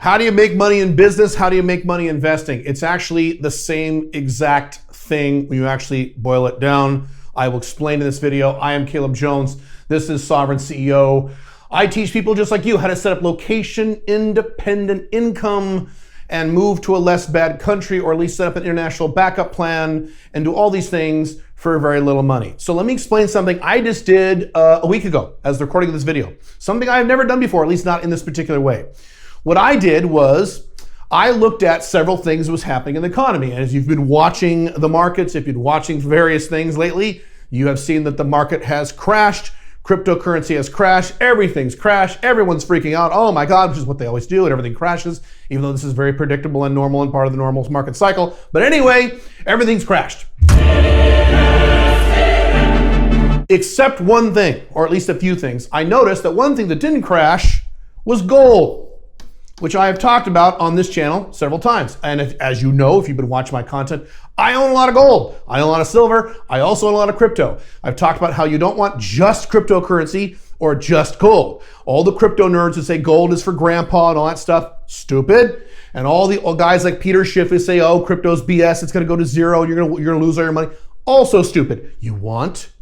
How do you make money in business? How do you make money investing? It's actually the same exact thing when you actually boil it down. I will explain in this video. I am Caleb Jones. This is Sovereign CEO. I teach people just like you how to set up location independent income and move to a less bad country, or at least set up an international backup plan and do all these things for very little money. So let me explain something I just did a week ago as the recording of this video. Something I've never done before, at least not in this particular way. What I did was I looked at several things that was happening in the economy. And as you've been watching the markets, if you've been watching various things lately, you have seen that the market has crashed. Cryptocurrency has crashed. Everything's crashed. Everyone's freaking out. Oh my God, which is what they always do, and everything crashes, even though this is very predictable and normal and part of the normal market cycle. But anyway, everything's crashed. Except one thing, or at least a few things. I noticed that one thing that didn't crash was gold, which I have talked about on this channel several times. And as you know, if you've been watching my content, I own a lot of gold. I own a lot of silver. I also own a lot of crypto. I've talked about how you don't want just cryptocurrency or just gold. All the crypto nerds that say gold is for grandpa and all that stuff, stupid. And all the guys like Peter Schiff who say, oh, crypto's BS, it's gonna go to zero and you're gonna lose all your money, also stupid. You want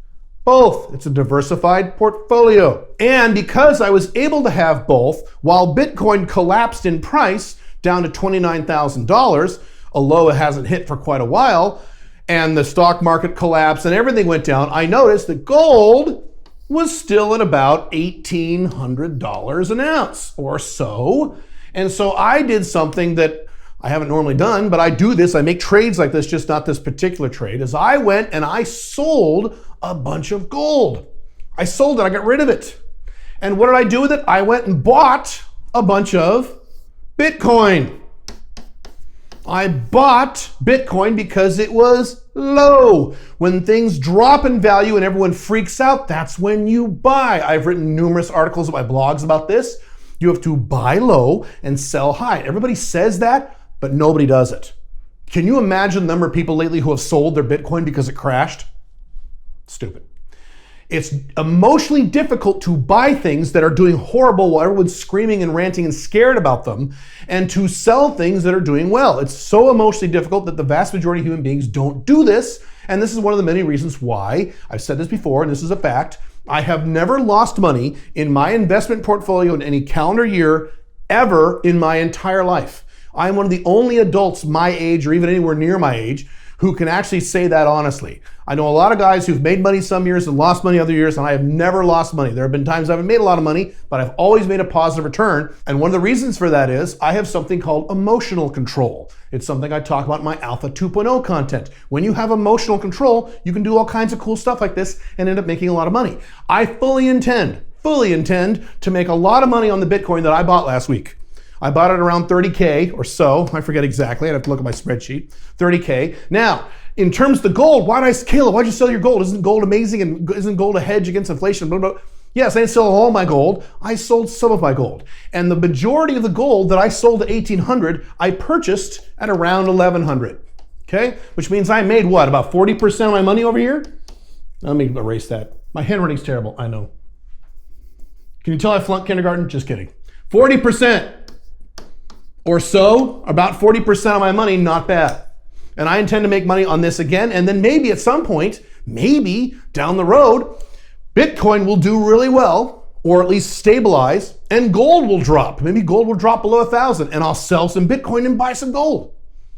both. It's a diversified portfolio. And because I was able to have both, while Bitcoin collapsed in price down to $29,000, a low it hasn't hit for quite a while, and the stock market collapsed and everything went down, I noticed that gold was still at about $1,800 an ounce or so. And so I did something that I haven't normally done, but I do this, I make trades like this, just not this particular trade, is I went and I sold a bunch of gold. I sold it, I got rid of it. And what did I do with it? I went and bought a bunch of Bitcoin. I bought Bitcoin because it was low. When things drop in value and everyone freaks out, that's when you buy. I've written numerous articles in my blogs about this. You have to buy low and sell high. Everybody says that, but nobody does it. Can you imagine the number of people lately who have sold their Bitcoin because it crashed? Stupid. It's emotionally difficult to buy things that are doing horrible while everyone's screaming and ranting and scared about them, and to sell things that are doing well. It's so emotionally difficult that the vast majority of human beings don't do this. And this is one of the many reasons why, I've said this before, and this is a fact, I have never lost money in my investment portfolio in any calendar year ever in my entire life. I am one of the only adults my age, or even anywhere near my age, who can actually say that honestly. I know a lot of guys who've made money some years and lost money other years, and I have never lost money. There have been times I haven't made a lot of money, but I've always made a positive return. And one of the reasons for that is I have something called emotional control. It's something I talk about in my Alpha 2.0 content. When you have emotional control, you can do all kinds of cool stuff like this and end up making a lot of money. I fully intend to make a lot of money on the Bitcoin that I bought last week. I bought it around 30K or so. I forget exactly. I'd have to look at my spreadsheet. 30K. Now, in terms of the gold, Caleb, why'd you sell your gold? Isn't gold amazing, and isn't gold a hedge against inflation? Blah, blah. Yes, I didn't sell all my gold. I sold some of my gold. And the majority of the gold that I sold at 1,800, I purchased at around 1,100. Okay? Which means I made what? About 40% of my money over here? Let me erase that. My handwriting's terrible, I know. Can you tell I flunked kindergarten? Just kidding. 40%. Or so, about 40% of my money, not bad. And I intend to make money on this again, and then maybe at some point, maybe down the road, Bitcoin will do really well, or at least stabilize, and gold will drop. Maybe gold will drop below 1,000, and I'll sell some Bitcoin and buy some gold.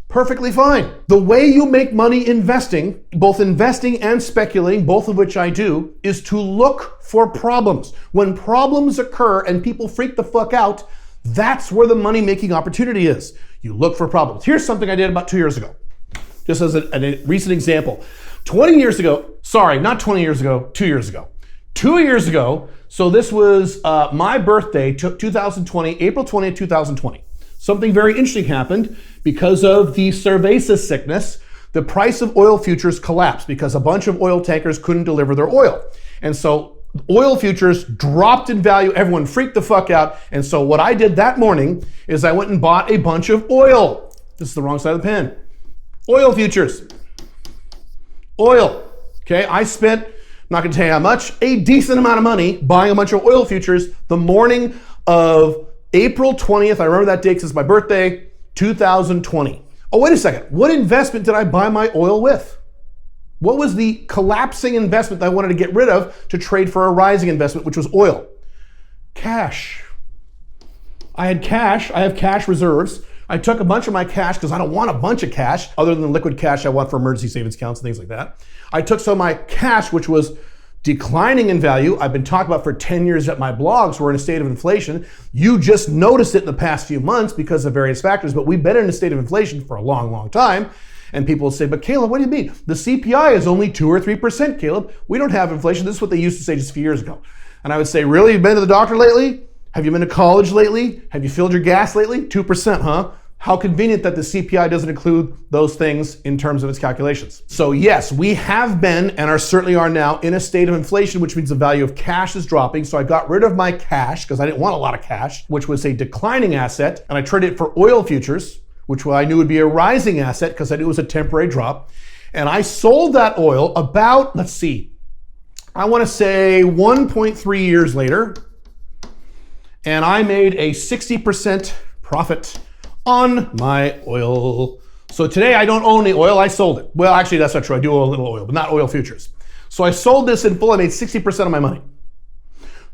Perfectly fine. The way you make money investing, both investing and speculating, both of which I do, is to look for problems. When problems occur and people freak the fuck out, that's where the money-making opportunity is. You look for problems. Here's something I did about 2 years ago. Just as a recent example. 20 years ago, sorry, not 20 years ago, 2 years ago. 2 years ago, so this was my birthday, 2020, April 20th, 2020. Something very interesting happened because of the cerveza sickness. The price of oil futures collapsed because a bunch of oil tankers couldn't deliver their oil. And so oil futures dropped in value. Everyone freaked the fuck out. And so what I did that morning is I went and bought a bunch of oil. This is the wrong side of the pen. Oil futures. Oil. Okay, I spent, I'm not gonna tell you how much, a decent amount of money buying a bunch of oil futures the morning of April 20th, I remember that date because it's my birthday, 2020. Oh, wait a second. What investment did I buy my oil with? What was the collapsing investment that I wanted to get rid of to trade for a rising investment, which was oil? Cash. I had cash. I have cash reserves. I took a bunch of my cash because I don't want a bunch of cash other than liquid cash I want for emergency savings accounts and things like that. I took some of my cash, which was declining in value. I've been talking about for 10 years that my blogs were in a state of inflation. You just noticed it in the past few months because of various factors, but we've been in a state of inflation for a long, long time. And people will say, but Caleb, what do you mean? The CPI is only 2 or 3%, Caleb. We don't have inflation. This is what they used to say just a few years ago. And I would say, really? You've been to the doctor lately? Have you been to college lately? Have you filled your gas lately? 2%, huh? How convenient that the CPI doesn't include those things in terms of its calculations. So yes, we have been and certainly are now in a state of inflation, which means the value of cash is dropping. So I got rid of my cash because I didn't want a lot of cash, which was a declining asset, and I traded it for oil futures, which I knew would be a rising asset because I knew it was a temporary drop. And I sold that oil about, I want to say 1.3 years later, and I made a 60% profit on my oil. So today I don't own the oil, I sold it. Well, actually that's not true. I do own a little oil, but not oil futures. So I sold this in full. I made 60% of my money.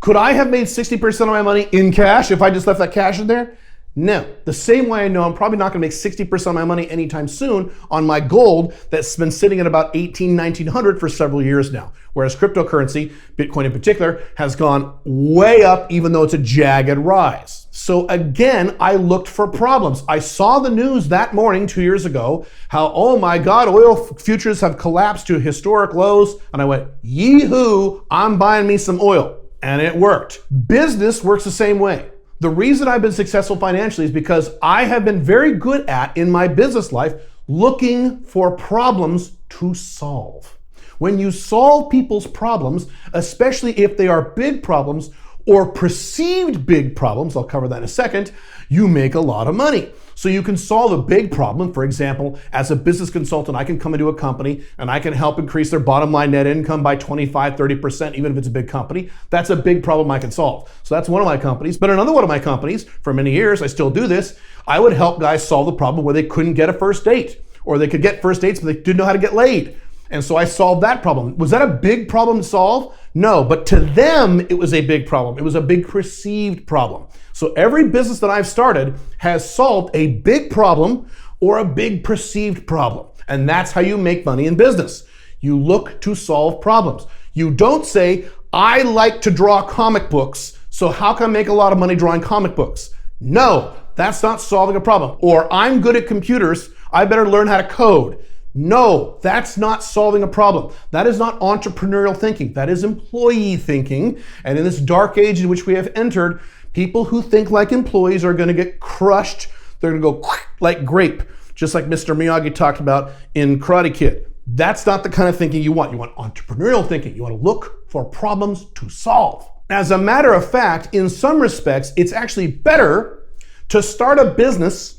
Could I have made 60% of my money in cash if I just left that cash in there? No. The same way I know I'm probably not going to make 60% of my money anytime soon on my gold that's been sitting at about 1900 for several years now. Whereas cryptocurrency, Bitcoin in particular, has gone way up even though it's a jagged rise. So again, I looked for problems. I saw the news that morning 2 years ago, how, oh my God, oil futures have collapsed to historic lows. And I went, yee-hoo, I'm buying me some oil. And it worked. Business works the same way. The reason I've been successful financially is because I have been very good at, in my business life, looking for problems to solve. When you solve people's problems, especially if they are big problems or perceived big problems, I'll cover that in a second, you make a lot of money. So you can solve a big problem. For example, as a business consultant, I can come into a company and I can help increase their bottom line net income by 25, 30%, even if it's a big company. That's a big problem I can solve. So that's one of my companies. But another one of my companies, for many years, I still do this, I would help guys solve the problem where they couldn't get a first date, or they could get first dates, but they didn't know how to get laid. And so I solved that problem. Was that a big problem to solve? No, but to them, it was a big problem. It was a big perceived problem. So every business that I've started has solved a big problem or a big perceived problem. And that's how you make money in business. You look to solve problems. You don't say, I like to draw comic books, so how can I make a lot of money drawing comic books? No, that's not solving a problem. Or I'm good at computers, I better learn how to code. No, that's not solving a problem. That is not entrepreneurial thinking. That is employee thinking. And in this dark age in which we have entered, people who think like employees are going to get crushed. They're going to go like grape, just like Mr. Miyagi talked about in Karate Kid. That's not the kind of thinking you want. You want entrepreneurial thinking. You want to look for problems to solve. As a matter of fact, in some respects, it's actually better to start a business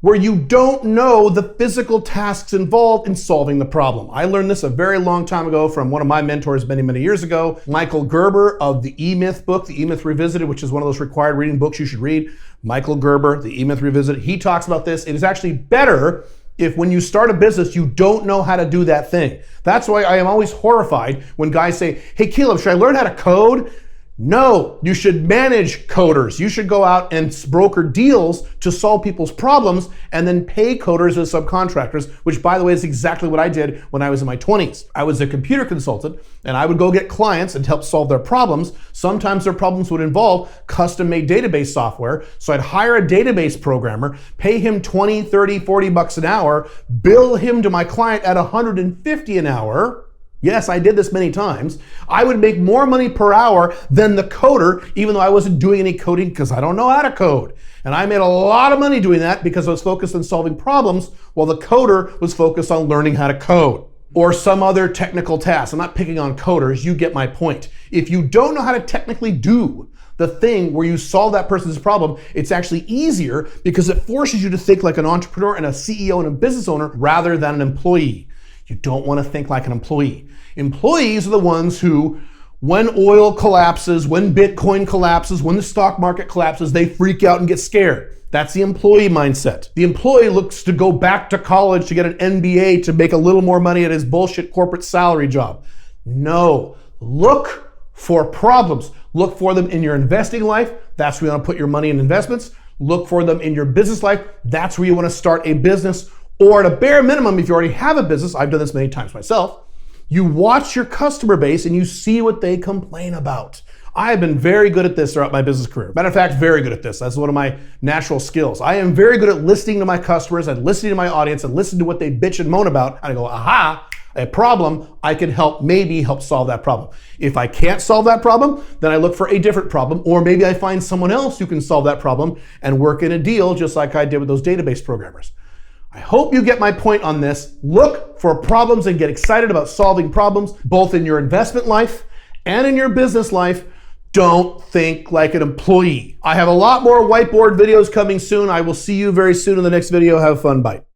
where you don't know the physical tasks involved in solving the problem. I learned this a very long time ago from one of my mentors many, many years ago, Michael Gerber of the E-Myth book, the E-Myth Revisited, which is one of those required reading books you should read. Michael Gerber, the E-Myth Revisited, he talks about this. It is actually better if when you start a business, you don't know how to do that thing. That's why I am always horrified when guys say, hey, Caleb, should I learn how to code? No, you should manage coders. You should go out and broker deals to solve people's problems and then pay coders as subcontractors, which by the way is exactly what I did when I was in my 20s. I was a computer consultant and I would go get clients and help solve their problems. Sometimes their problems would involve custom-made database software. So I'd hire a database programmer, pay him 20, 30, 40 bucks an hour, bill him to my client at 150 an hour. Yes, I did this many times. I would make more money per hour than the coder, even though I wasn't doing any coding because I don't know how to code. And I made a lot of money doing that because I was focused on solving problems while the coder was focused on learning how to code or some other technical task. I'm not picking on coders, you get my point. If you don't know how to technically do the thing where you solve that person's problem, it's actually easier because it forces you to think like an entrepreneur and a CEO and a business owner rather than an employee. You don't want to think like an employee. Employees are the ones who When oil collapses, when Bitcoin collapses, when the stock market collapses, they freak out and get scared. That's the employee mindset. The employee looks to go back to college to get an MBA to make a little more money at his bullshit corporate salary job. No, look for problems. Look for them in your investing life. That's where you want to put your money in investments. Look for them in your business life. That's where you want to start a business. Or at a bare minimum, if you already have a business, I've done this many times myself, you watch your customer base and you see what they complain about. I have been very good at this throughout my business career. Matter of fact, very good at this. That's one of my natural skills. I am very good at listening to my customers and listening to my audience and listening to what they bitch and moan about. And I go, aha, a problem, I can maybe help solve that problem. If I can't solve that problem, then I look for a different problem, or maybe I find someone else who can solve that problem and work in a deal just like I did with those database programmers. I hope you get my point on this. Look for problems and get excited about solving problems, both in your investment life and in your business life. Don't think like an employee. I have a lot more whiteboard videos coming soon. I will see you very soon in the next video. Have fun. Bye.